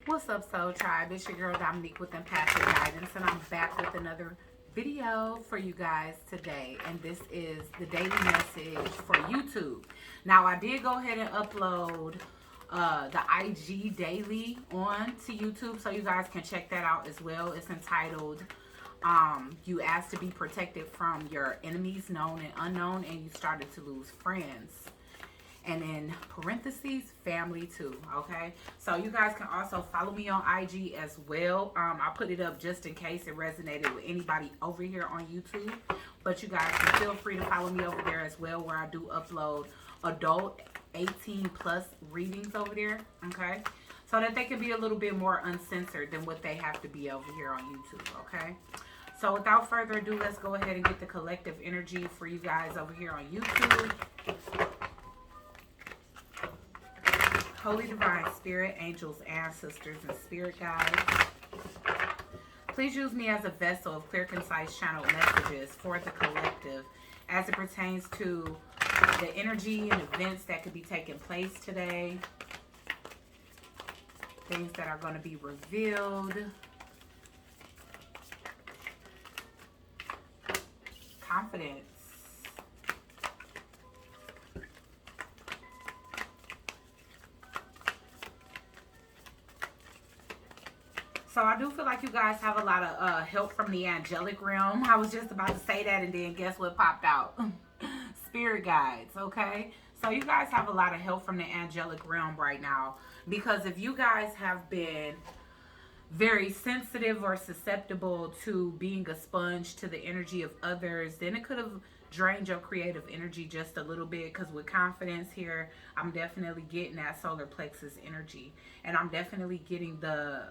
What's up, Soul Tribe? It's your girl Dominique with Empathic Guidance, and I'm back with another video for you guys today. And this is the daily message for YouTube. Now, I did go ahead and upload the IG daily on to YouTube, so you guys can check that out as well. It's entitled You Asked to Be Protected from Your Enemies, Known and Unknown, and You Started to Lose Friends. And in parentheses, family too, okay? So you guys can also follow me on IG as well. I put it up just in case it resonated with anybody over here on YouTube. But you guys can feel free to follow me over there as well, where I do upload adult 18 plus readings over there, okay? So that they can be a little bit more uncensored than what they have to be over here on YouTube, okay? So without further ado, let's go ahead and get the collective energy for you guys over here on YouTube. Holy Divine Spirit, angels, ancestors, and spirit guides, please use me as a vessel of clear, concise channel messages for the collective as it pertains to the energy and events that could be taking place today, things that are going to be revealed, confidence. So I do feel like you guys have a lot of help from the angelic realm. I was just about to say that, and then guess what popped out? Spirit guides, okay? So you guys have a lot of help from the angelic realm right now, because if you guys have been very sensitive or susceptible to being a sponge to the energy of others, then it could have drained your creative energy just a little bit. Because with confidence here, I'm definitely getting that solar plexus energy, and I'm definitely getting the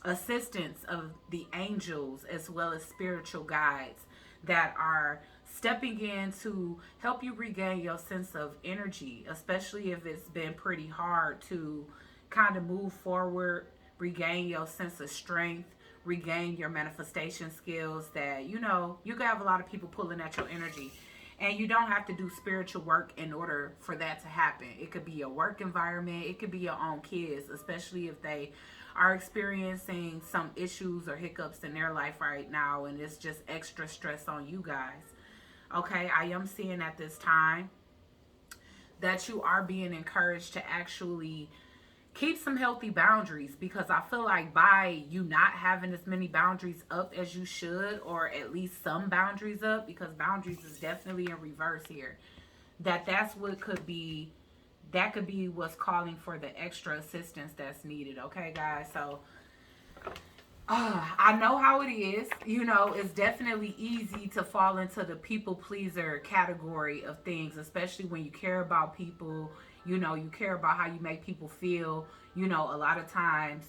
assistance of the angels as well as spiritual guides that are stepping in to help you regain your sense of energy, especially if it's been pretty hard to kind of move forward, regain your sense of strength, regain your manifestation skills. That, you know, you can have a lot of people pulling at your energy, and you don't have to do spiritual work in order for that to happen. It could be your work environment, it could be your own kids, especially if they are experiencing some issues or hiccups in their life right now, and it's just extra stress on you guys. Okay, I am seeing at this time that you are being encouraged to actually keep some healthy boundaries, because I feel like by you not having as many boundaries up as you should, or at least some boundaries up, because boundaries is definitely in reverse here, that's what could be, that could be what's calling for the extra assistance that's needed. Okay, guys? So I know how it is. You know, it's definitely easy to fall into the people pleaser category of things, especially when you care about people. You know, you care about how you make people feel. You know, a lot of times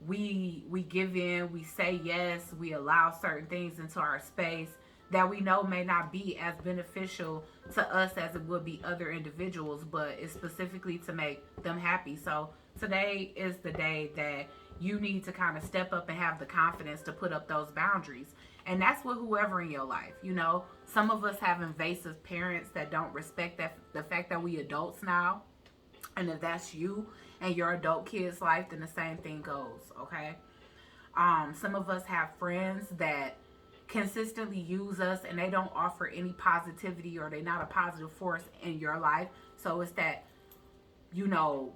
we give in, we say yes, we allow certain things into our space that we know may not be as beneficial to us as it would be other individuals, but it's specifically to make them happy. So today is the day that you need to kind of step up and have the confidence to put up those boundaries. And that's with whoever in your life. You know, some of us have invasive parents that don't respect that the fact that we adults now. And if that's you and your adult kid's life, then the same thing goes, okay? Some of us have friends that consistently use us, and they don't offer any positivity, or they're not a positive force in your life. So it's that, you know,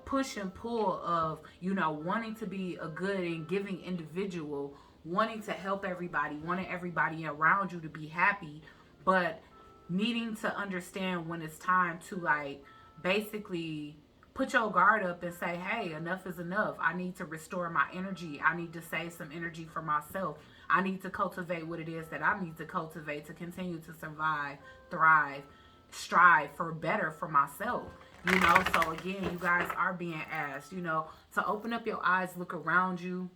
push and pull of, you know, wanting to be a good and giving individual, wanting to help everybody, wanting everybody around you to be happy, but needing to understand when it's time to, like, basically put your guard up and say, hey, enough is enough. I need to restore my energy. I need to save some energy for myself. I need to cultivate what it is that I need to cultivate to continue to survive, thrive, strive for better for myself. You know, so again, you guys are being asked, you know, to open up your eyes, look around you,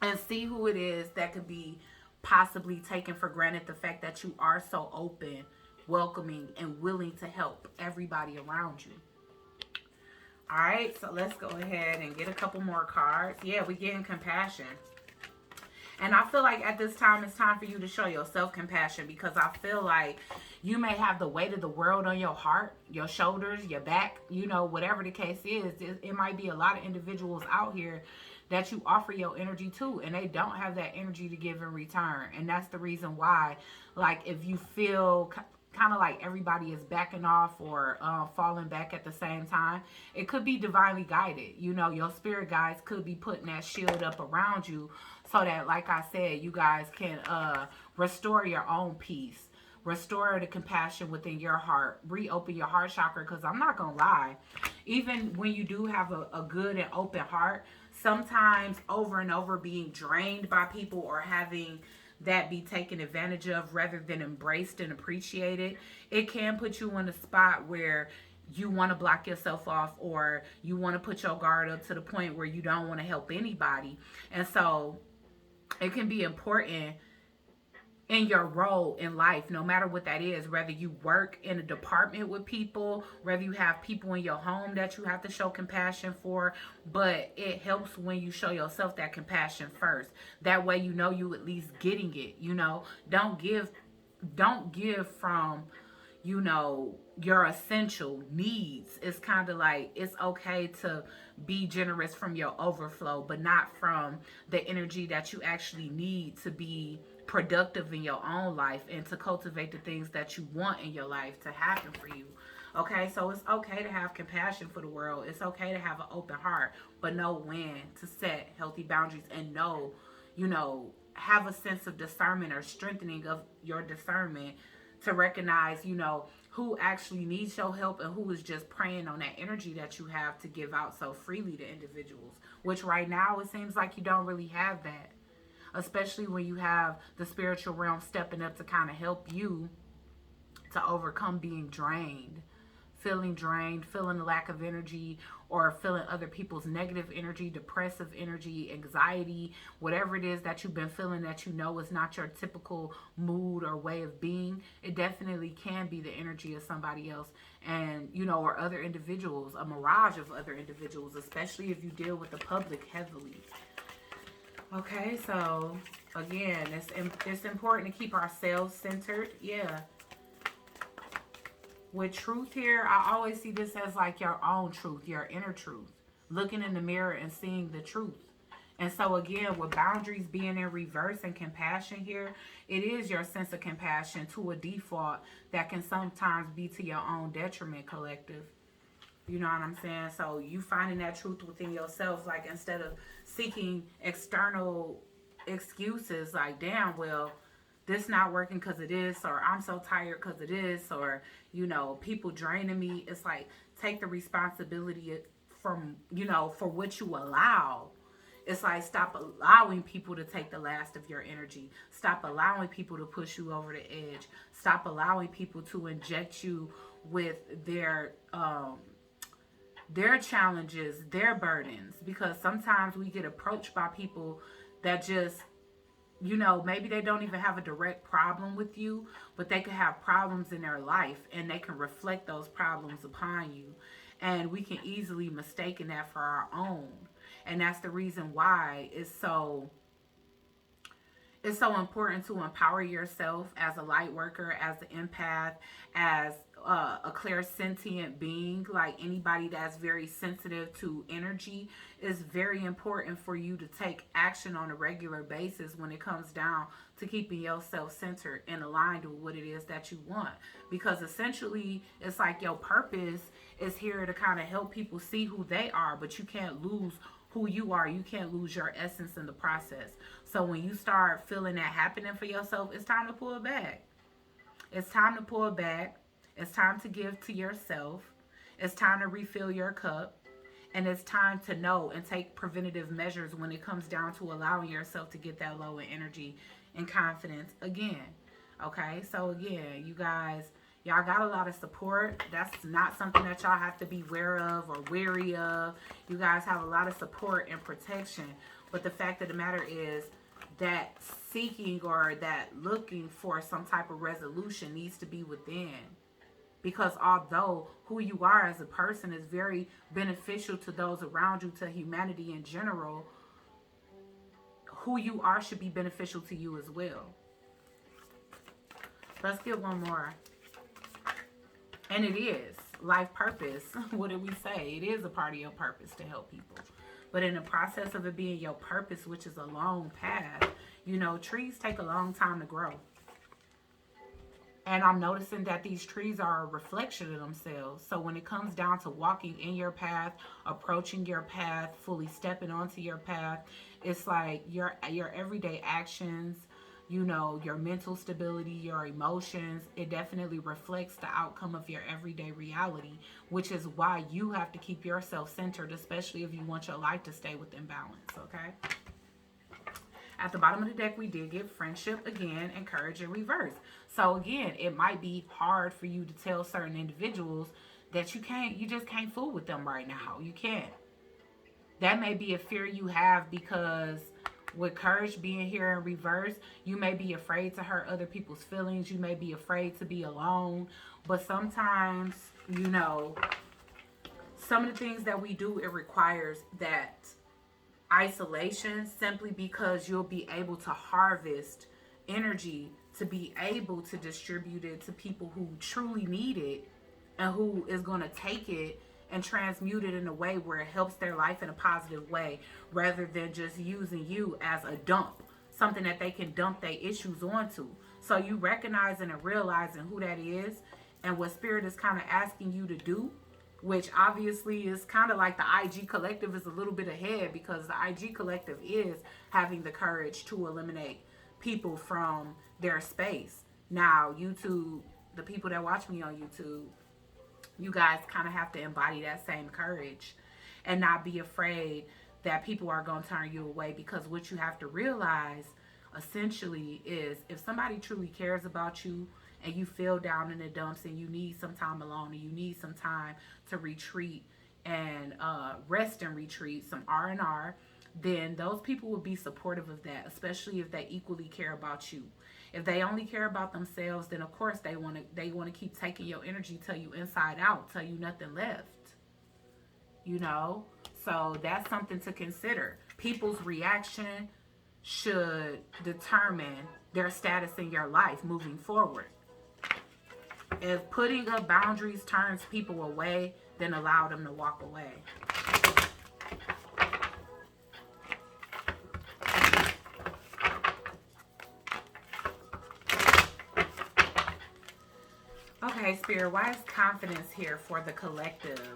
and see who it is that could be possibly taken for granted. The fact that you are so open, welcoming, and willing to help everybody around you. All right, so let's go ahead and get a couple more cards. Yeah, we're getting compassion. And I feel like at this time, it's time for you to show yourself compassion, because I feel like you may have the weight of the world on your heart, your shoulders, your back, you know, whatever the case is. It might be a lot of individuals out here that you offer your energy to, and they don't have that energy to give in return. And that's the reason why, like, if you feel kind of like everybody is backing off or falling back at the same time, it could be divinely guided. You know, your spirit guides could be putting that shield up around you so that, like I said, you guys can restore your own peace, restore the compassion within your heart, reopen your heart chakra. Because I'm not gonna lie, even when you do have a good and open heart, sometimes over and over being drained by people or having that be taken advantage of rather than embraced and appreciated, it can put you in a spot where you want to block yourself off, or you want to put your guard up to the point where you don't want to help anybody. And so it can be important in your role in life, no matter what that is, whether you work in a department with people, whether you have people in your home that you have to show compassion for, but it helps when you show yourself that compassion first. That way you know you at least getting it, you know. Don't give from, you know, your essential needs. It's kind of like, it's okay to be generous from your overflow, but not from the energy that you actually need to be productive in your own life and to cultivate the things that you want in your life to happen for you. Okay, so it's okay to have compassion for the world. It's okay to have an open heart, but know when to set healthy boundaries, and know, you know, have a sense of discernment or strengthening of your discernment to recognize, you know, who actually needs your help and who is just preying on that energy that you have to give out so freely to individuals, which right now it seems like you don't really have that, especially when you have the spiritual realm stepping up to kind of help you to overcome being drained, feeling the lack of energy, or feeling other people's negative energy, depressive energy, anxiety, whatever it is that you've been feeling that you know is not your typical mood or way of being. It definitely can be the energy of somebody else, and, you know, or other individuals, a mirage of other individuals, especially if you deal with the public heavily. Okay, so again, it's important to keep ourselves centered. Yeah. With truth here, I always see this as like your own truth, your inner truth. Looking in the mirror and seeing the truth. And so again, with boundaries being in reverse and compassion here, it is your sense of compassion to a default that can sometimes be to your own detriment, collective. You know what I'm saying? So you finding that truth within yourself, like, instead of seeking external excuses like, damn, well, this not working because it is, or I'm so tired because it is, or, you know, people draining me. It's like, take the responsibility from, you know, for what you allow. It's like, stop allowing people to take the last of your energy. Stop allowing people to push you over the edge. Stop allowing people to inject you with their challenges, their burdens, because sometimes we get approached by people that just, you know, maybe they don't even have a direct problem with you, but they could have problems in their life and they can reflect those problems upon you. And we can easily mistake that for our own. And that's the reason why it's so important to empower yourself as a light worker, as an empath, as a clairsentient being, like anybody that's very sensitive to energy. Is very important for you to take action on a regular basis when it comes down to keeping yourself centered and aligned with what it is that you want. Because essentially, it's like your purpose is here to kind of help people see who they are, but you can't lose who you are. You can't lose your essence in the process. So when you start feeling that happening for yourself, it's time to pull back. It's time to pull back. It's time to give to yourself. It's time to refill your cup. And it's time to know and take preventative measures when it comes down to allowing yourself to get that low in energy and confidence again. Okay, so again, you guys, y'all got a lot of support. That's not something that y'all have to be aware of or wary of. You guys have a lot of support and protection. But the fact of the matter is that seeking or that looking for some type of resolution needs to be within. Because although who you are as a person is very beneficial to those around you, to humanity in general, who you are should be beneficial to you as well. Let's get one more. And it is life purpose. What did we say? It is a part of your purpose to help people. But in the process of it being your purpose, which is a long path, you know, trees take a long time to grow. And I'm noticing that these trees are a reflection of themselves. So when it comes down to walking in your path, approaching your path, fully stepping onto your path, it's like your everyday actions, you know, your mental stability, your emotions, it definitely reflects the outcome of your everyday reality, which is why you have to keep yourself centered, especially if you want your life to stay within balance, okay? At the bottom of the deck, we did get friendship again and courage in reverse. So again, it might be hard for you to tell certain individuals that you just can't fool with them right now. You can't. That may be a fear you have because with courage being here in reverse, you may be afraid to hurt other people's feelings. You may be afraid to be alone. But sometimes, you know, some of the things that we do, it requires that isolation simply because you'll be able to harvest energy to be able to distribute it to people who truly need it and who is going to take it and transmute it in a way where it helps their life in a positive way rather than just using you as a dump, something that they can dump their issues onto. So you recognizing and realizing who that is and what spirit is kind of asking you to do, which obviously is kind of like the IG collective is a little bit ahead because the IG collective is having the courage to eliminate people from their space. Now, YouTube, the people that watch me on YouTube, you guys kind of have to embody that same courage and not be afraid that people are going to turn you away, because what you have to realize essentially is if somebody truly cares about you and you feel down in the dumps and you need some time alone and you need some time to retreat and rest and retreat, some R&R, then those people will be supportive of that, especially if they equally care about you. If they only care about themselves, then of course they want to keep taking your energy till you inside out, till you nothing left. You know? So that's something to consider. People's reaction should determine their status in your life moving forward. If putting up boundaries turns people away, then allow them to walk away. Okay, Spirit, why is confidence here for the collective?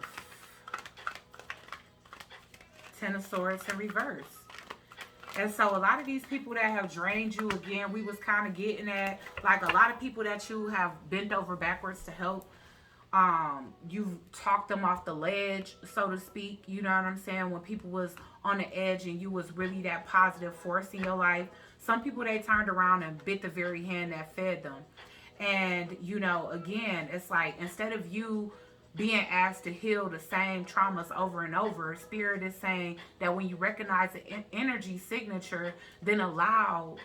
Ten of Swords in reverse. And so a lot of these people that have drained you, again, we was kind of getting at, like a lot of people that you have bent over backwards to help, you've talked them off the ledge, so to speak. You know what I'm saying? When people was on the edge and you was really that positive force in your life, some people, they turned around and bit the very hand that fed them. And, you know, again, it's like instead of you being asked to heal the same traumas over and over, Spirit is saying that when you recognize the energy signature, then allow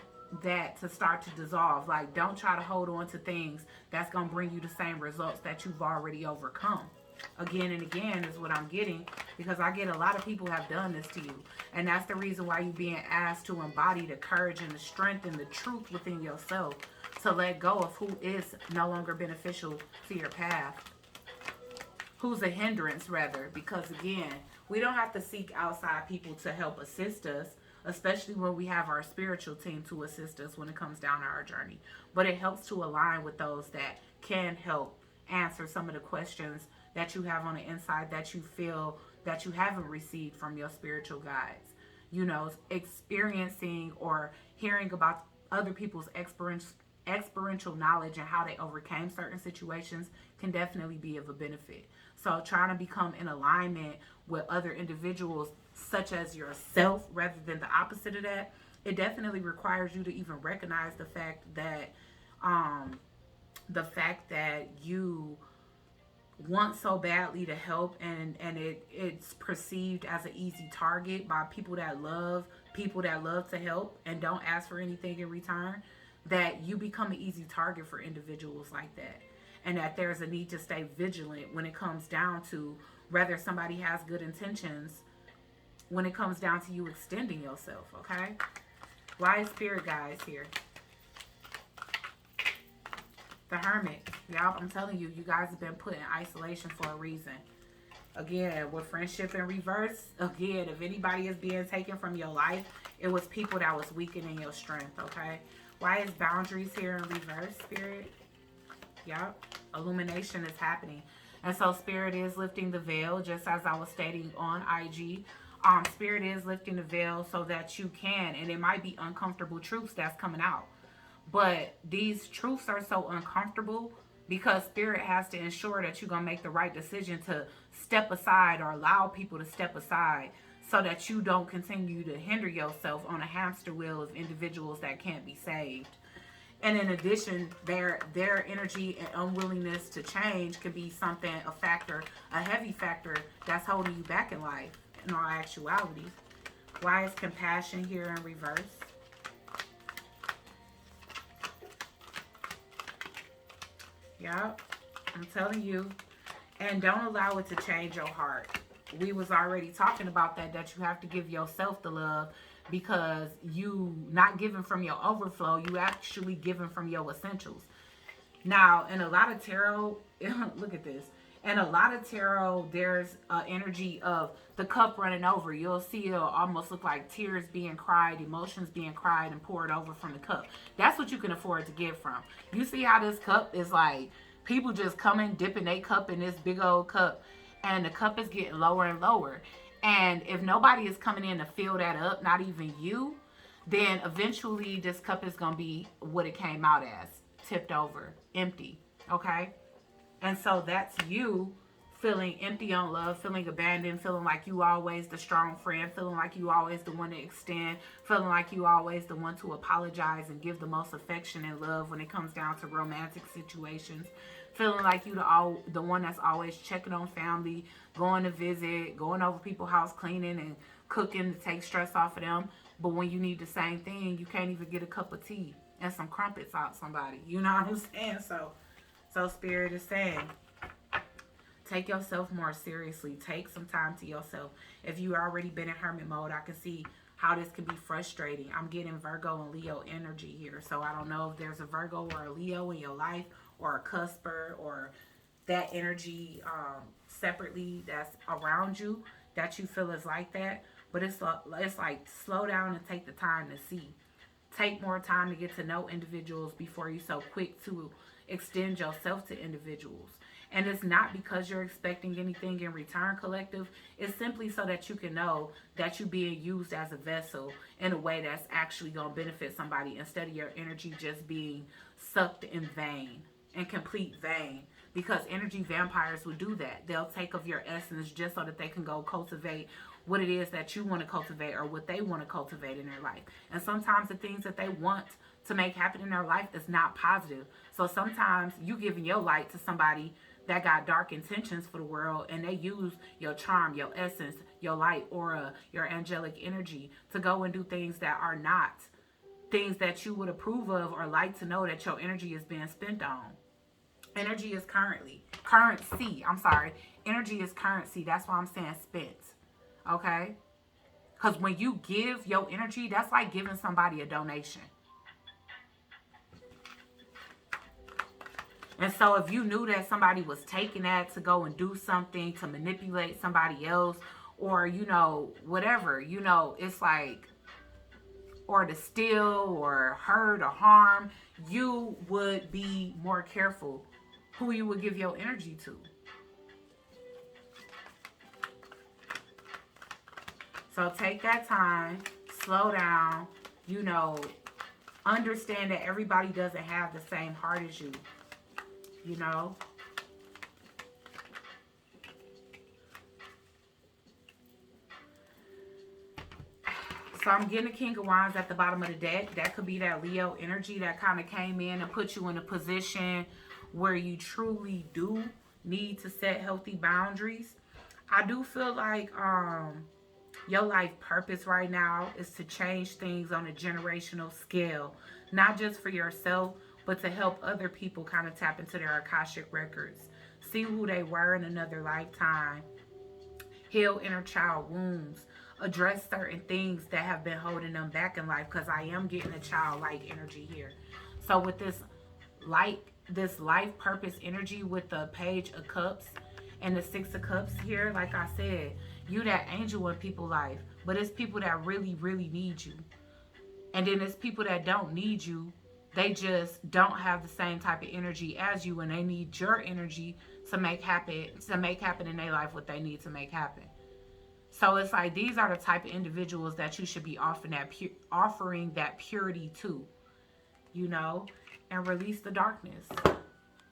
that to start to dissolve. Like, don't try to hold on to things that's going to bring you the same results that you've already overcome. Again and again is what I'm getting, because I get a lot of people have done this to you. And that's the reason why you're being asked to embody the courage and the strength and the truth within yourself, to let go of who is no longer beneficial to your path. Who's a hindrance, rather, because again, we don't have to seek outside people to help assist us, especially when we have our spiritual team to assist us when it comes down to our journey. But it helps to align with those that can help answer some of the questions that you have on the inside that you feel that you haven't received from your spiritual guides. You know, experiencing or hearing about other people's experiential knowledge and how they overcame certain situations can definitely be of a benefit. So trying to become in alignment with other individuals such as yourself rather than the opposite of that, it definitely requires you to even recognize the fact that you want so badly to help, and it's perceived as an easy target by people that love to help and don't ask for anything in return, that you become an easy target for individuals like that. And that there's a need to stay vigilant when it comes down to whether somebody has good intentions, when it comes down to you extending yourself, okay? Why is Spirit Guides here? The Hermit. Y'all, I'm telling you, you guys have been put in isolation for a reason. Again, with friendship in reverse, again, if anybody is being taken from your life, it was people that was weakening your strength, okay? Why is boundaries here in reverse, Spirit? Yep. Illumination is happening. And so Spirit is lifting the veil, just as I was stating on IG. Spirit is lifting the veil so that you can, and it might be uncomfortable truths that's coming out. But these truths are so uncomfortable because Spirit has to ensure that you're going to make the right decision to step aside or allow people to step aside so that you don't continue to hinder yourself on a hamster wheel of individuals that can't be saved. And in addition, their energy and unwillingness to change could be something, a factor, a heavy factor that's holding you back in life, in all actuality. Why is compassion here in reverse? Yep, I'm telling you. And don't allow it to change your heart. We was already talking about that you have to give yourself the love, because you not giving from your overflow, you actually giving from your essentials. Now, in a lot of tarot, look at this. In a lot of tarot, there's an energy of the cup running over. You'll see it'll almost look like tears being cried, emotions being cried and poured over from the cup. That's what you can afford to give from. You see how this cup is like, people just coming, dipping their cup in this big old cup, and the cup is getting lower and lower. And if nobody is coming in to fill that up, not even you, then eventually this cup is going to be what it came out as, tipped over, empty, okay? And so that's you feeling empty on love, feeling abandoned, feeling like you always the strong friend, feeling like you always the one to extend, feeling like you always the one to apologize and give the most affection and love when it comes down to romantic situations, feeling like you the one that's always checking on family, going to visit, going over people's house, cleaning and cooking to take stress off of them. But when you need the same thing, you can't even get a cup of tea and some crumpets out somebody. You know what I'm saying? So Spirit is saying, take yourself more seriously. Take some time to yourself. If you already been in hermit mode, I can see how this can be frustrating. I'm getting Virgo and Leo energy here. So I don't know if there's a Virgo or a Leo in your life, or a cusper, or that energy separately that's around you that you feel is like that. But it's like slow down and take the time to see. Take more time to get to know individuals before you're so quick to extend yourself to individuals. And it's not because you're expecting anything in return, collective. It's simply so that you can know that you're being used as a vessel in a way that's actually going to benefit somebody, instead of your energy just being sucked in vain, in complete vain. Because energy vampires will do that. They'll take of your essence just so that they can go cultivate what it is that you want to cultivate, or what they want to cultivate in their life. And sometimes the things that they want to make happen in their life is not positive. So sometimes you giving your light to somebody that got dark intentions for the world, and they use your charm, your essence, your light, aura, your angelic energy to go and do things that are not things that you would approve of or like to know that your energy is being spent on. Energy is currency. Energy is currency. That's why I'm saying spent. Okay? Because when you give your energy, that's like giving somebody a donation. And so if you knew that somebody was taking that to go and do something, to manipulate somebody else, or, whatever, it's like, or to steal or hurt or harm, you would be more careful who you would give your energy to. So take that time, slow down, understand that everybody doesn't have the same heart as you. So I'm getting the King of Wands at the bottom of the deck. That could be that Leo energy that kind of came in and put you in a position where you truly do need to set healthy boundaries. I do feel like your life purpose right now is to change things on a generational scale. Not just for yourself, but to help other people kind of tap into their Akashic records. See who they were in another lifetime. Heal inner child wounds. Address certain things that have been holding them back in life, because I am getting a childlike energy here. So with this life purpose energy with the Page of Cups And the Six of Cups here, like I said, you that angel in people's life, but it's people that really, really need you. And then it's people that don't need you. They just don't have the same type of energy as you, and they need your energy to make happen in their life what they need to make happen. So it's like these are the type of individuals that you should be offering that purity to, you know, and release the darkness.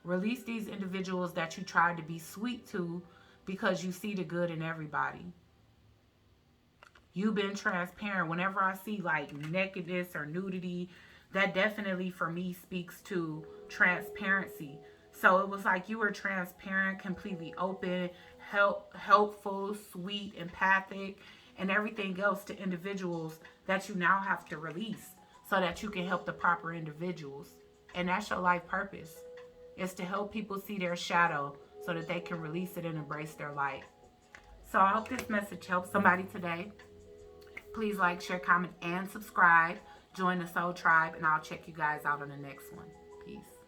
Release these individuals that you tried to be sweet to because you see the good in everybody. You've been transparent. Whenever I see like nakedness or nudity, that definitely for me speaks to transparency. So it was like you were transparent, completely open, helpful, sweet, empathic, and everything else to individuals that you now have to release so that you can help the proper individuals. And that's your life purpose. Is to help people see their shadow so that they can release it and embrace their light. So I hope this message helps somebody today. Please like, share, comment, and subscribe. Join the Soul Tribe, and I'll check you guys out on the next one. Peace.